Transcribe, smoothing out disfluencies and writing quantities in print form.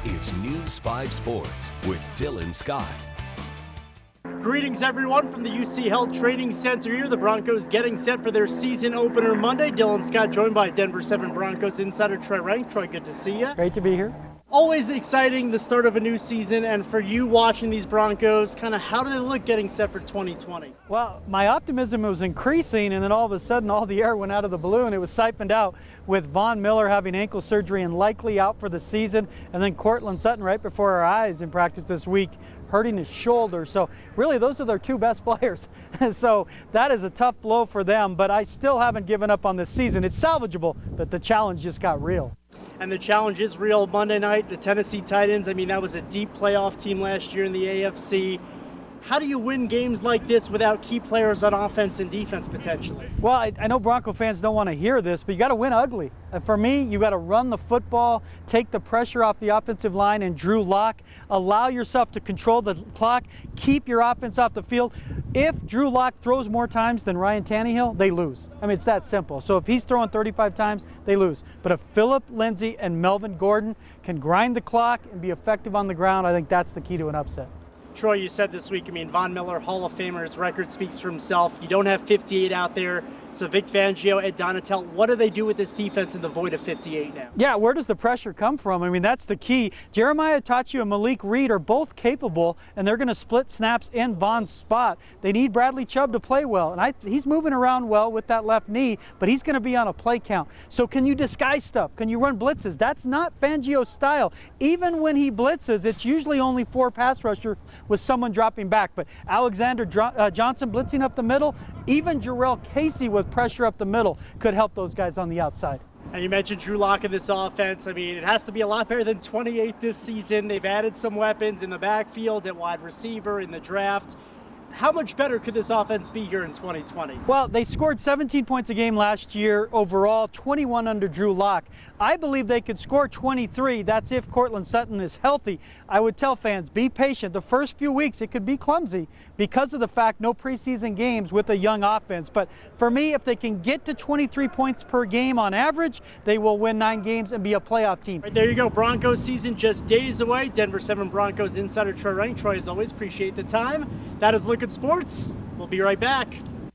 This is News 5 Sports with Dylan Scott. Greetings, everyone, from the UC Health Training Center here. The Broncos getting set for their season opener Monday. Dylan Scott joined by Denver 7 Broncos Insider Troy Renck. Troy, good to see you. Great to be here. Always exciting, the start of a new season, and for you watching these Broncos, kind of how do they look getting set for 2020? Well, my optimism was increasing, and then all of a sudden all the air went out of the balloon. It was siphoned out with Von Miller having ankle surgery and likely out for the season, and then Courtland Sutton right before our eyes in practice this week hurting his shoulder. So really those are their two best players. So that is a tough blow for them, but I still haven't given up on this season. It's salvageable, but the challenge just got real. And the challenge is real Monday night. The Tennessee Titans, I mean, that was a deep playoff team last year in the AFC. How do you win games like this without key players on offense and defense potentially? Well, I know Bronco fans don't want to hear this, but you got to win ugly. For me, you got to run the football, take the pressure off the offensive line and Drew Lock, allow yourself to control the clock, keep your offense off the field. If Drew Lock throws more times than Ryan Tannehill, they lose. I mean, it's that simple. So if he's throwing 35 times, they lose. But if Phillip Lindsay and Melvin Gordon can grind the clock and be effective on the ground, I think that's the key to an upset. Troy, you said this week, I mean, Von Miller, Hall of Famer, his record speaks for himself. You don't have 58 out there. So Vic Fangio, Ed Donatel, what do they do with this defense in the void of 58 now? Yeah, where does the pressure come from? I mean, that's the key. Jeremiah Tachi and Malik Reed are both capable, and they're going to split snaps in Von's spot. They need Bradley Chubb to play well, and he's moving around well with that left knee, but he's going to be on a play count. So can you disguise stuff? Can you run blitzes? That's not Fangio's style. Even when he blitzes, it's usually only 4 pass rusher with someone dropping back. But Alexander Johnson blitzing up the middle, even Jarrell Casey with pressure up the middle could help those guys on the outside. And you mentioned Drew Lock in this offense. I mean, it has to be a lot better than 28 this season. They've added some weapons in the backfield, at wide receiver, in the draft. How much better could this offense be here in 2020? Well, they scored 17 points a game last year overall, 21 under Drew Lock. I believe they could score 23. That's if Courtland Sutton is healthy. I would tell fans, be patient. The first few weeks, it could be clumsy because of the fact no preseason games with a young offense. But for me, if they can get to 23 points per game on average, they will win 9 games and be a playoff team. Right, there you go. Broncos season just days away. Denver 7 Broncos Insider Troy Renck. Troy, as always, appreciate the time. That is Look at Sports. We'll be right back.